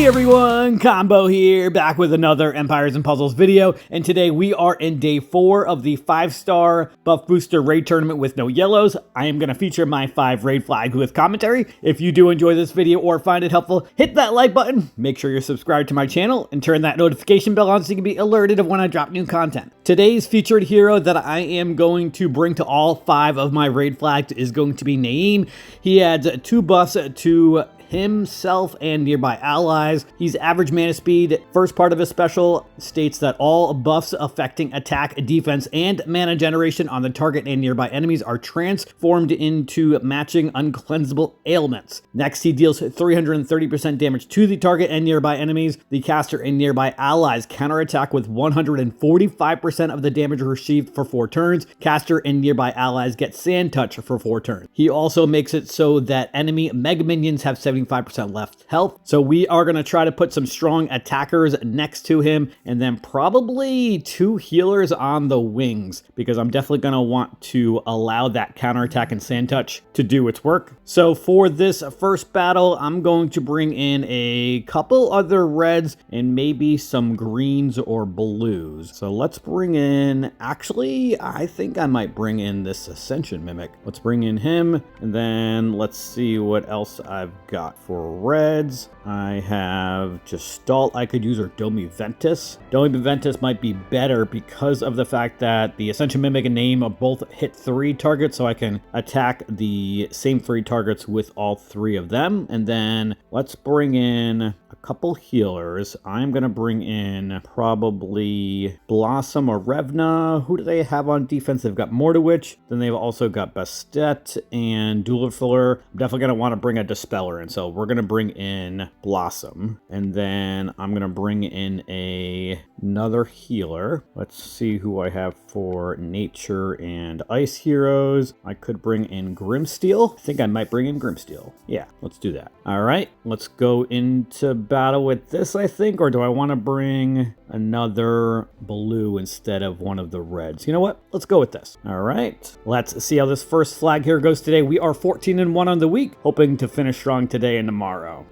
Hey everyone, Combo here, back with another Empires and Puzzles video, and today we are in day 4 of the 5-star buff booster raid tournament with no yellows. I am going to feature my 5 raid flags with commentary. If you do enjoy this video or find it helpful, hit that like button, make sure you're subscribed to my channel, and turn that notification bell on so you can be alerted of when I drop new content. Today's featured hero that I am going to bring to all 5 of my raid flags is going to be Naeem. He adds 2 buffs to himself and nearby allies. He's average mana speed. First part of his special states that all buffs affecting attack, defense, and mana generation on the target and nearby enemies are transformed into matching uncleansable ailments. Next, he deals 330% damage to the target and nearby enemies. The caster and nearby allies counterattack with 145% of the damage received for 4 turns. Caster and nearby allies get Sand Touch for 4 turns. He also makes it so that enemy mega minions have 75% left health. So we are going to try to put some strong attackers next to him and then probably 2 healers on the wings, because I'm definitely going to want to allow that counterattack and Sand Touch to do its work. So for this first battle, I'm going to bring in a couple other reds and maybe some greens or blues. So let's bring in, actually, I think I might bring in this Ascension Mimic. Let's bring in him, and then let's see what else I've got. For reds, I have Gestalt I could use, or Domi Ventus. Domi Ventus might be better because of the fact that the Ascension Mimic and Naeem both hit 3 targets, so I can attack the same 3 targets with all 3 of them. And then let's bring in a couple healers. I'm going to bring in probably Blossom or Revna. Who do they have on defense? They've got Mordowitch. Then they've also got Bastet and Duelfiller. I'm definitely going to want to bring a Dispeller in, so we're going to bring in Blossom. And then I'm going to bring in another healer. Let's see who I have for nature and ice heroes. I could bring in Grimsteel. I think I might bring in Grimsteel. Yeah, let's do that. All right, let's go into battle with this, I think, or do I want to bring another blue instead of one of the reds? You know what? Let's go with this. All right, let's see how this first flag here goes today. We are 14-1 on the week, hoping to finish strong today and tomorrow.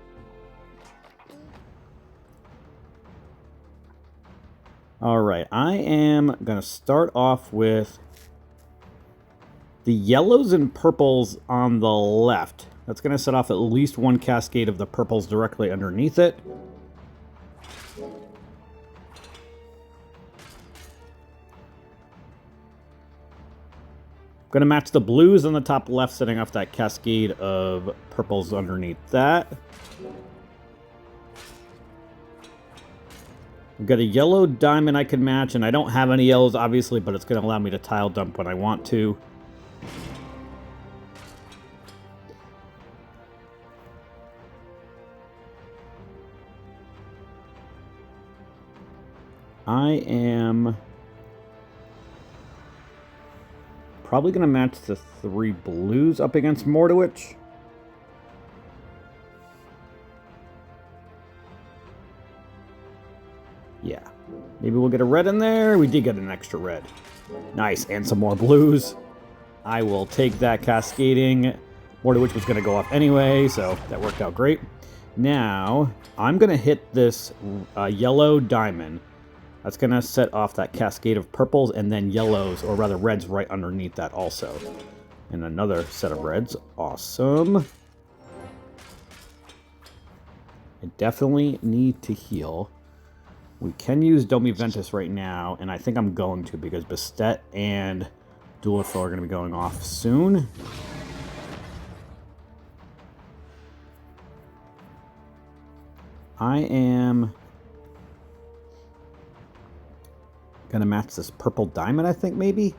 All right, I am going to start off with the yellows and purples on the left. That's going to set off at least 1 cascade of the purples directly underneath it. I'm going to match the blues on the top left, setting off that cascade of purples underneath that. I've got a yellow diamond I can match, and I don't have any yellows, obviously, but it's going to allow me to tile dump when I want to. I am probably going to match the 3 blues up against Mordowitch. Yeah, maybe we'll get a red in there. We did get an extra red. Nice, and some more blues. I will take that cascading. Mordowitch was going to go off anyway, so that worked out great. Now, I'm going to hit this yellow diamond. That's going to set off that cascade of purples and then yellows, or rather reds, right underneath that also. And another set of reds. Awesome. I definitely need to heal. We can use Domi Ventus right now, and I think I'm going to, because Bastet and Duelfiller are going to be going off soon. I am going to match this purple diamond, I think, maybe.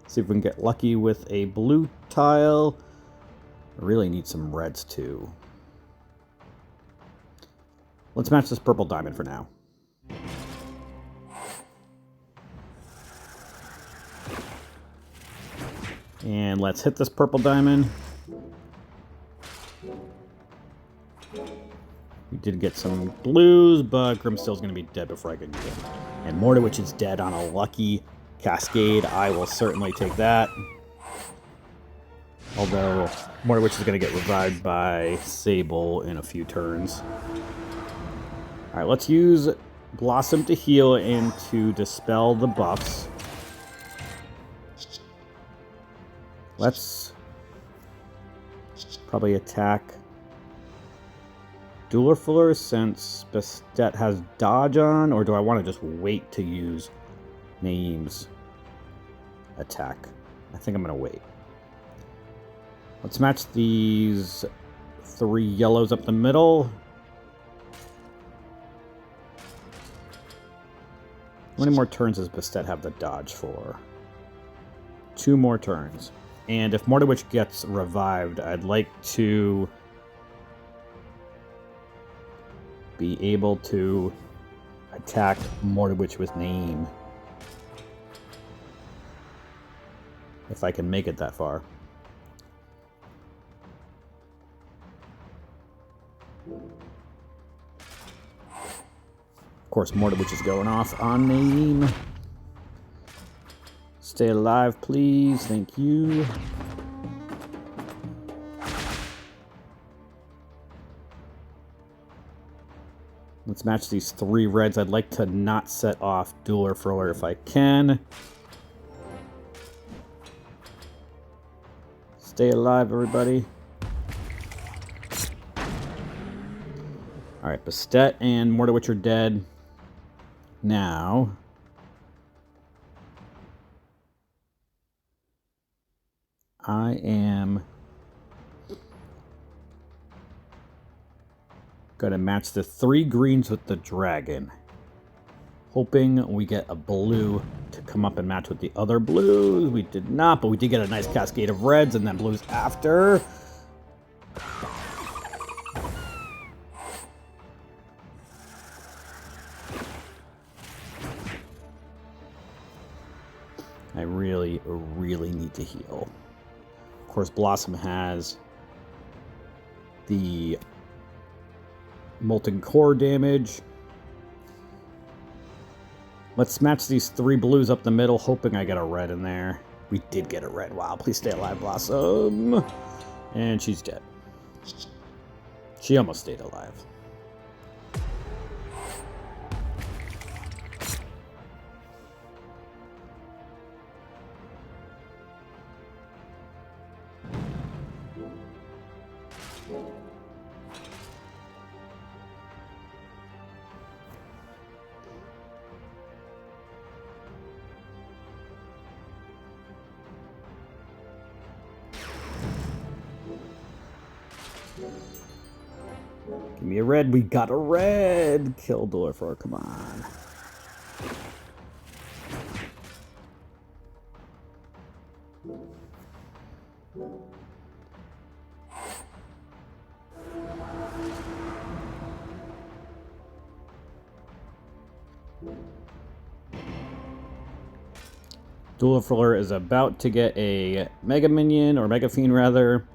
See if we can get lucky with a blue tile. I really need some reds, too. Let's match this purple diamond for now. And let's hit this purple diamond. We did get some blues, but Grimsteel's going to be dead before I can get him. And Mordowitch is dead on a lucky cascade. I will certainly take that. Although Mordowitch is going to get revived by Sable in a few turns. Alright, let's use Blossom to heal and to dispel the buffs. Let's probably attack Dueler since Bastet has dodge on, or do I want to just wait to use Naeem's attack? I think I'm going to wait. Let's match these 3 yellows up the middle. How many more turns does Bastet have the dodge for? 2 more turns. And if Mordewitch gets revived, I'd like to be able to attack Mordewitch with Naeem. If I can make it that far. Of course, Mordewitch is going off on Naeem. Stay alive, please. Thank you. Let's match these 3 reds. I'd like to not set off Dueler Thrower if I can. Stay alive, everybody. Alright, Bastet and Mordewitch are dead. Now, I am going to match the 3 greens with the dragon. Hoping we get a blue to come up and match with the other blues. We did not, but we did get a nice cascade of reds and then blues after. I really, really need to heal. Of course, Blossom has the Molten Core damage. Let's match these 3 blues up the middle, hoping I get a red in there. We did get a red. Wow, please stay alive, Blossom. And she's dead. She almost stayed alive. Give me a red. We got a red. Kill Dueler, come on. Dueler is about to get a Mega Minion, or Mega Fiend rather.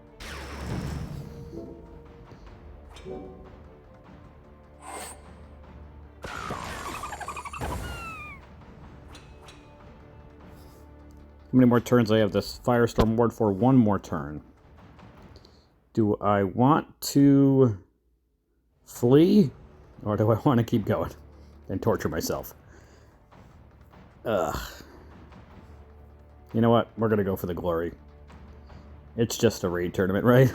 How many more turns do I have this Firestorm Ward for? 1 more turn. Do I want to flee? Or do I want to keep going and torture myself? Ugh. You know what? We're going to go for the glory. It's just a raid tournament, right?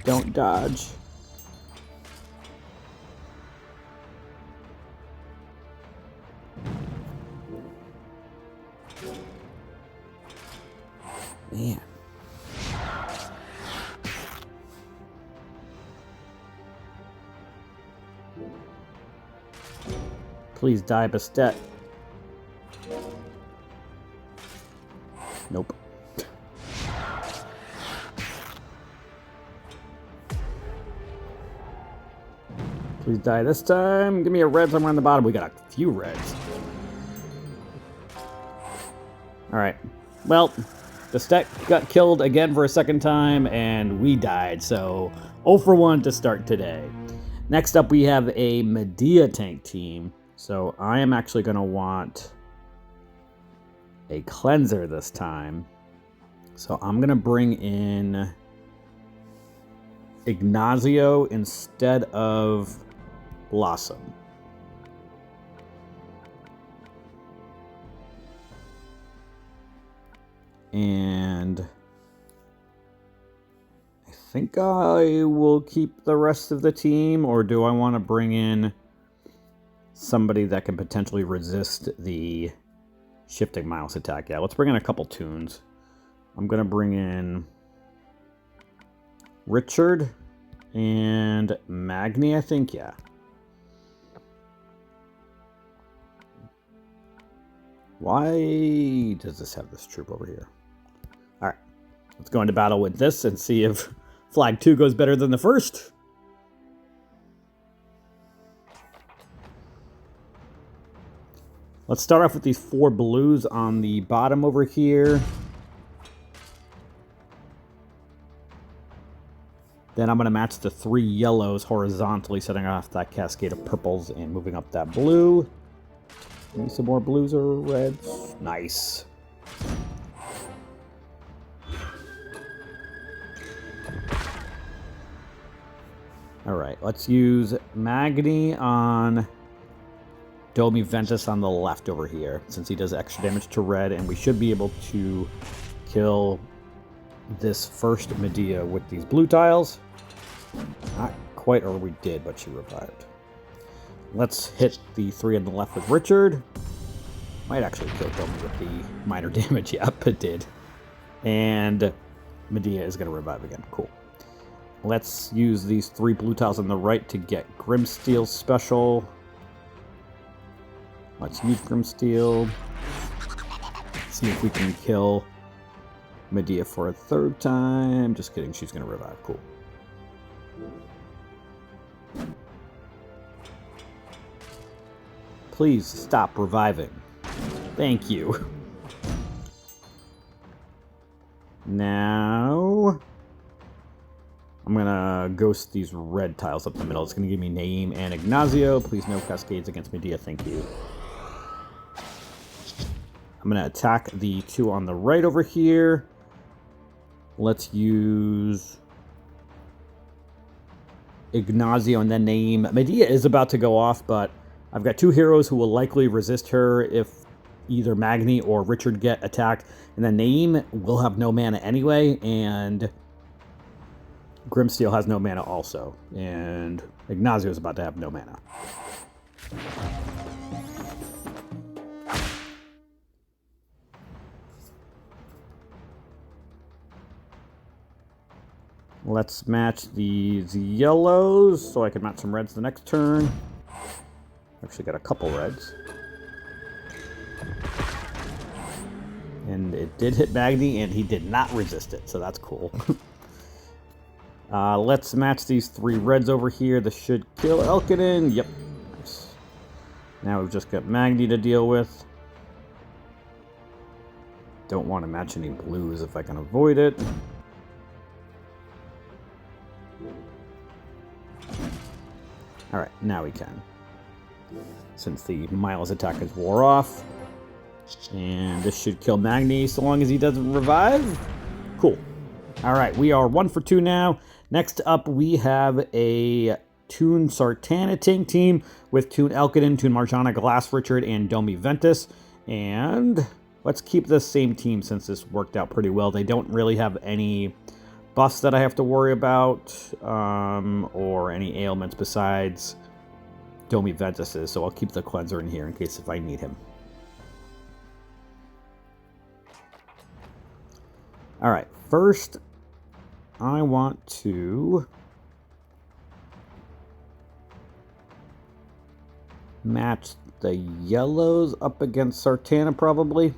Don't dodge. Man. Please die, Bastet. Nope. Please die this time. Give me a red somewhere on the bottom. We got a few reds. Alright. Well, Bastet got killed again for a second time, and we died. So, 0 for 1 to start today. Next up, we have a Medea tank team. So, I am actually going to want a cleanser this time. So I'm going to bring in Ignazio instead of Blossom. And I think I will keep the rest of the team, or do I want to bring in somebody that can potentially resist the shifting Miles attack? Yeah, let's bring in a couple tunes. I'm going to bring in Richard and Magni, I think, yeah. Why does this have this troop over here? All right, let's go into battle with this and see if Flag 2 goes better than the first. Let's start off with these 4 blues on the bottom over here. Then I'm going to match the 3 yellows horizontally, setting off that cascade of purples and moving up that blue. Maybe some more blues or reds. Nice. Alright, let's use Magni on Domi Ventus on the left over here, since he does extra damage to red, and we should be able to kill this first Medea with these blue tiles. Not quite, or we did, but she revived. Let's hit the 3 on the left with Richard. Might actually kill Domi with the minor damage. Yep, it did. And Medea is going to revive again. Cool. Let's use these 3 blue tiles on the right to get Grimsteel special. Let's use Grimsteel. See if we can kill Medea for a 3rd time. Just kidding, she's going to revive. Cool. Please stop reviving. Thank you. Now I'm gonna ghost these red tiles up the middle. It's gonna give me Naeem and Ignazio. Please no cascades against Medea, thank you. I'm gonna attack the 2 on the right over here. Let's use Ignazio and then Naeem. Medea is about to go off, but I've got 2 heroes who will likely resist her if either Magni or Richard get attacked. And then Naeem will have no mana anyway, and Grimsteel has no mana also. And Ignazio is about to have no mana. Let's match these yellows so I can match some reds the next turn. Actually got a couple reds. And it did hit Magni, and he did not resist it, so that's cool. Let's match these 3 reds over here. This should kill Elkinen. Yep. Nice. Now we've just got Magni to deal with. Don't want to match any blues if I can avoid it. Alright, now we can. Since the Miles attack is wore off. And this should kill Magni so long as he doesn't revive. Cool. Alright, we are 1 for 2 now. Next up, we have a Toon Sartana tank team with Toon Elkinen, Toon Marjana, Glass Richard, and Domi Ventus. And let's keep this same team since this worked out pretty well. They don't really have any buffs that I have to worry about, or any ailments besides Domi Ventus's, so I'll keep the cleanser in here in case if I need him. Alright, first I want to match the yellows up against Sartana probably.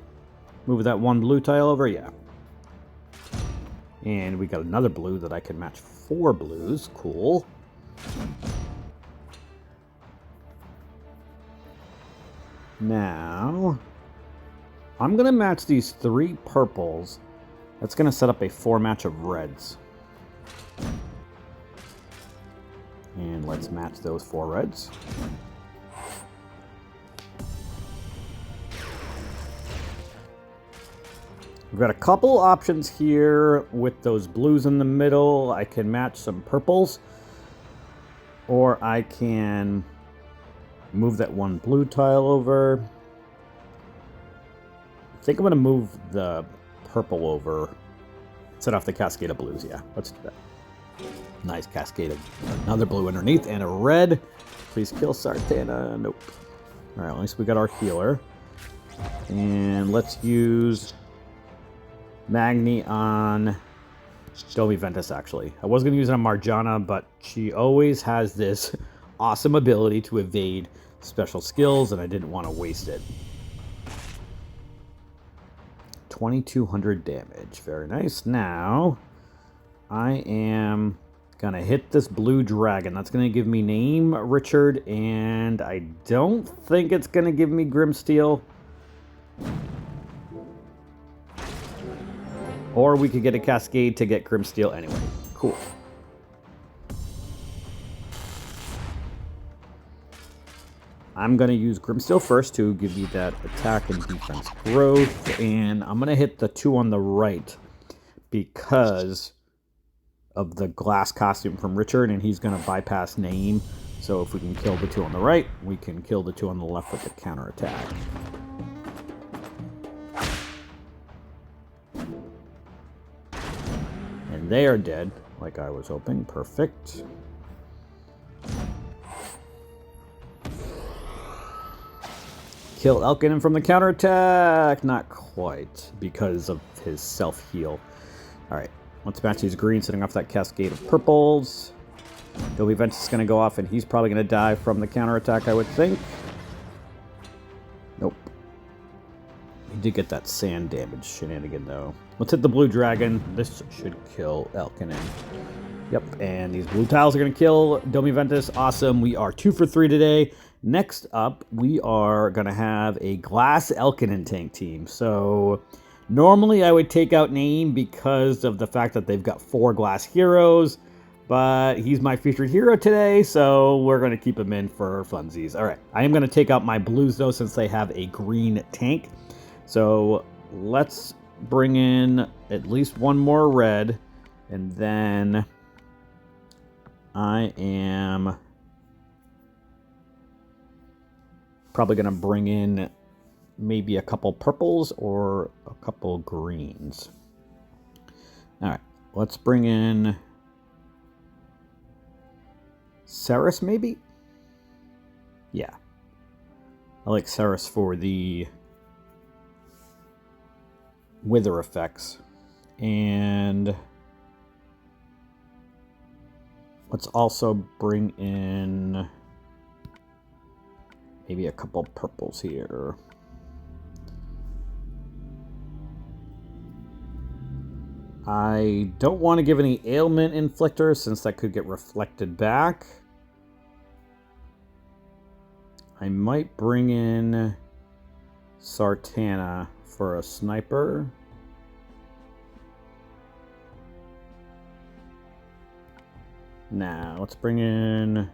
Move that 1 blue tile over, yeah. And we got another blue that I can match 4 blues, cool. Now, I'm going to match these 3 purples. That's going to set up a 4 match of reds. And let's match those 4 reds. We've got a couple options here with those blues in the middle. I can match some purples. Or I can move that one blue tile over. I think I'm going to move the purple over. Set off the cascade of blues. Yeah, let's do that. Nice cascade of another blue underneath and a red. Please kill Sartana. Nope. All right, at least we got our healer. And let's use Magni on Domi Ventus, actually. I was going to use it on Marjana, but she always has this awesome ability to evade special skills, and I didn't want to waste it. 2,200 damage. Very nice. Now, I am going to hit this blue dragon. That's going to give me name Richard, and I don't think it's going to give me Grimsteel. Or we could get a cascade to get Grimsteel anyway. Cool. I'm going to use Grimsteel first to give you that attack and defense growth. And I'm going to hit the 2 on the right because of the glass costume from Richard. And he's going to bypass name. So if we can kill the 2 on the right, we can kill the 2 on the left with the counterattack. And they are dead, like I was hoping. Perfect. Kill Elkinen from the counterattack. Not quite, because of his self-heal. Alright, let's match these greens, setting off that cascade of purples. Domi Ventus is going to go off, and he's probably going to die from the counterattack, I would think. Nope. He did get that sand damage shenanigan, though. Let's hit the blue dragon. This should kill Elkinen. Yep, and these blue tiles are going to kill Domi Ventus. Awesome. We are 2 for 3 today. Next up, we are going to have a glass Elkinen tank team. So, normally I would take out Naeem because of the fact that they've got 4 glass heroes. But he's my featured hero today, so we're going to keep him in for funsies. All right, I am going to take out my blues, though, since they have a green tank. So, let's bring in at least one more red, and then I am probably going to bring in maybe a couple purples or a couple greens. All right, let's bring in Ceres, maybe? Yeah. I like Ceres for the wither effects. And let's also bring in maybe a couple purples here. I don't want to give any ailment inflictor since that could get reflected back. I might bring in Sartana for a sniper. Now, let's bring in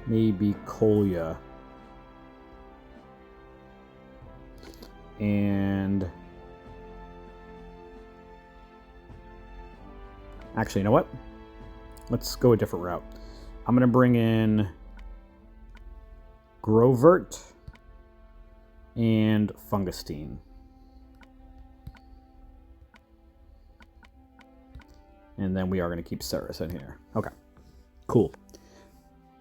maybe Kolya. And actually, you know what? Let's go a different route. I'm going to bring in Grovert and Fungustine. And then we are going to keep Ceres in here. Okay, cool.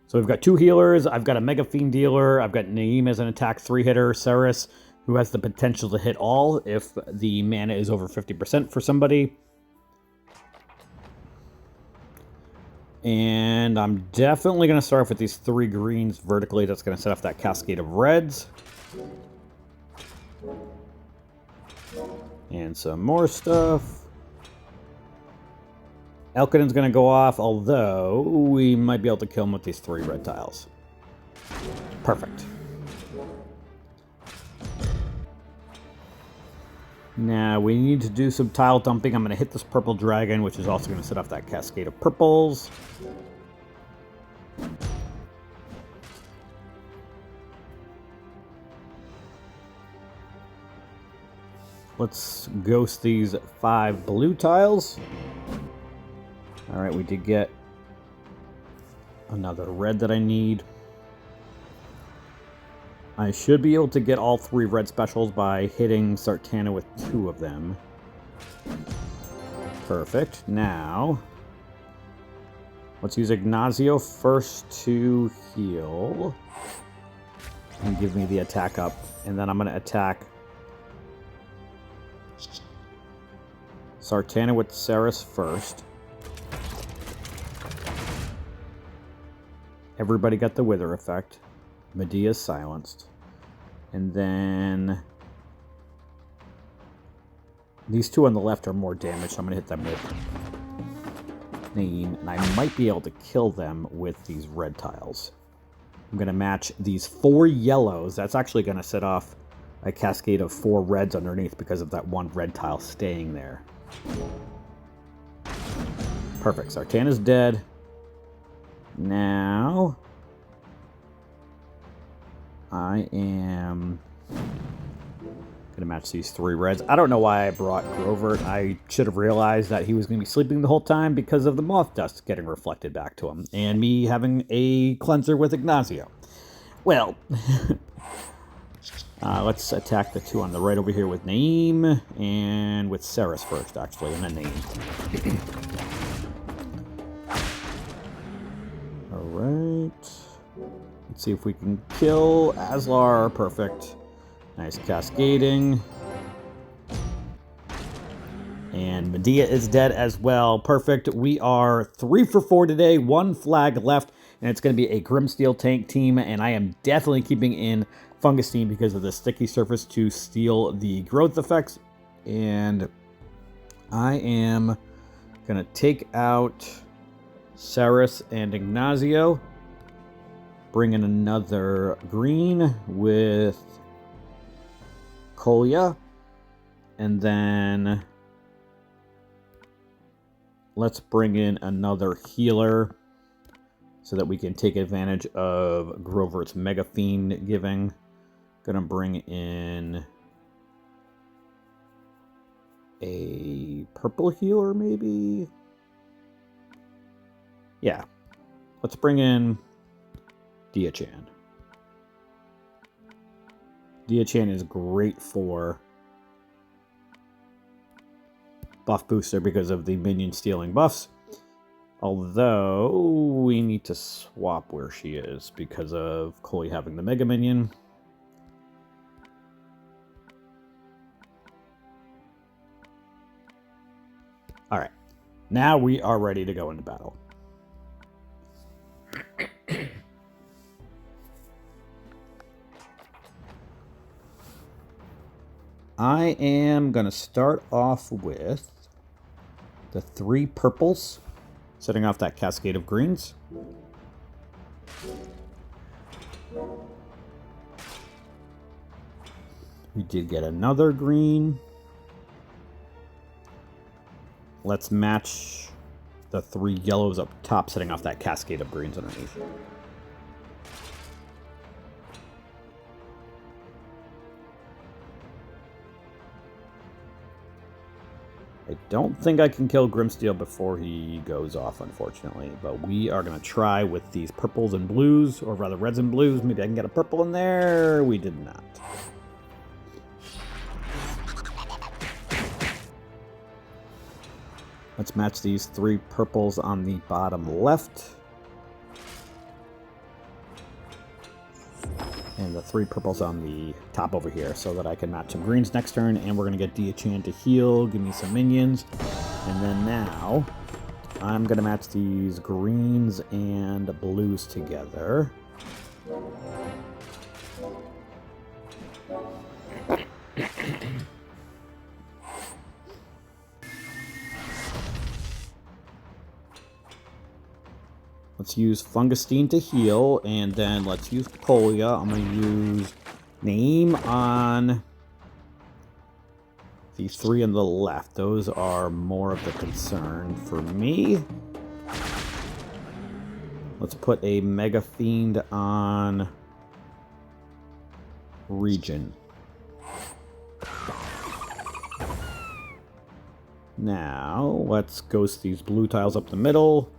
So we've got 2 healers. I've got a Mega Fiend dealer. I've got Naeem as an attack 3-hitter. Ceres, who has the potential to hit all if the mana is over 50% for somebody. And I'm definitely going to start off with these 3 greens vertically. That's going to set off that cascade of reds. And some more stuff. Elkinen's going to go off, although we might be able to kill him with these 3 red tiles. Perfect. Now, we need to do some tile dumping. I'm going to hit this purple dragon, which is also going to set off that cascade of purples. Let's ghost these 5 blue tiles. Alright, we did get another red that I need. I should be able to get all 3 red specials by hitting Sartana with 2 of them. Perfect. Now, let's use Ignacio first to heal. And give me the attack up. And then I'm going to attack Sartana with Ceres first. Everybody got the Wither effect. Medea's silenced. And then these 2 on the left are more damage, so I'm going to hit them with Naeem. And I might be able to kill them with these red tiles. I'm going to match these 4 yellows. That's actually going to set off a cascade of 4 reds underneath because of that 1 red tile staying there. Perfect. Sartana's dead. Now, I am going to match these 3 reds. I don't know why I brought Grovert. I should have realized that he was going to be sleeping the whole time because of the moth dust getting reflected back to him. And me having a cleanser with Ignacio. Well, let's attack the 2 on the right over here with Naeem. And with Ceres first, actually, and then Naeem. Alright. Let's see if we can kill Aslar. Perfect. Nice cascading. And Medea is dead as well. Perfect. We are 3 for 4 today. 1 flag left. And it's going to be a Grimsteel tank team. And I am definitely keeping in Fungus team because of the sticky surface to steal the growth effects. And I am going to take out Ceres and Ignacio. Bring in another green with Kolya. And then let's bring in another healer so that we can take advantage of Grovert's Mega Fiend giving. Gonna bring in a purple healer, maybe? Yeah. Let's bring in Dia-chan. Dia-chan is great for buff booster because of the minion stealing buffs. Although we need to swap where she is because of Koli having the Mega Minion. Alright. Now we are ready to go into battle. I am going to start off with the 3 purples, setting off that cascade of greens. We did get another green. Let's match the 3 yellows up top, setting off that cascade of greens underneath. I don't think I can kill Grimsteel before he goes off, unfortunately. But we are going to try with these purples and blues, or rather reds and blues. Maybe I can get a purple in there. We did not. Let's match these 3 purples on the bottom left. And the 3 purples on the top over here so that I can match some greens next turn. And we're going to get Dia-chan to heal, give me some minions. And then now, I'm going to match these greens and blues together. Let's use Fungustine to heal, and then let's use Kolya. I'm going to use Naeem on the 3 on the left. Those are more of the concern for me. Let's put a Mega Fiend on Region. Now, let's ghost these blue tiles up the middle.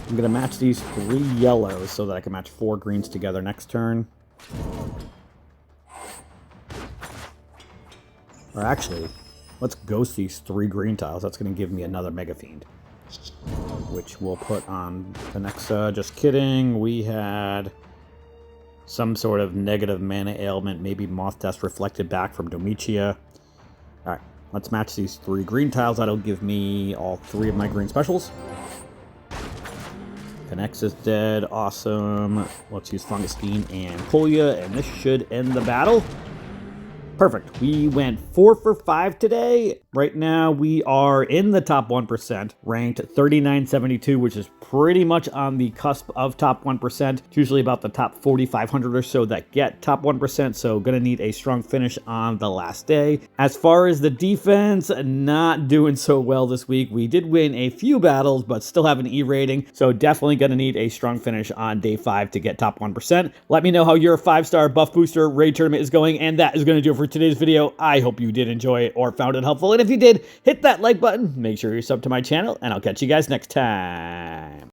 I'm going to match these 3 yellows so that I can match 4 greens together next turn. Or actually, let's ghost these 3 green tiles. That's going to give me another Mega Fiend, which we'll put on the next... just kidding. We had some sort of negative mana ailment, maybe Moth Dust reflected back from Domitia. Alright, let's match these 3 green tiles. That'll give me all 3 of my green specials. Connects is dead. Awesome. Let's use Fungus Fiend and Pulya, and this should end the battle. Perfect. We went 4 for 5 today. Right now, we are in the top 1%, ranked 3972, which is pretty much on the cusp of top 1%. It's usually about the top 4,500 or so that get top 1%, so gonna need a strong finish on the last day. As far as the defense, not doing so well this week. We did win a few battles, but still have an E rating, so definitely gonna need a strong finish on day 5 to get top 1%. Let me know how your 5-star Buff Booster Raid Tournament is going, and that is gonna do it for today's video. I hope you did enjoy it or found it helpful, and if you did, hit that like button, make sure you're subbed to my channel, and I'll catch you guys next time.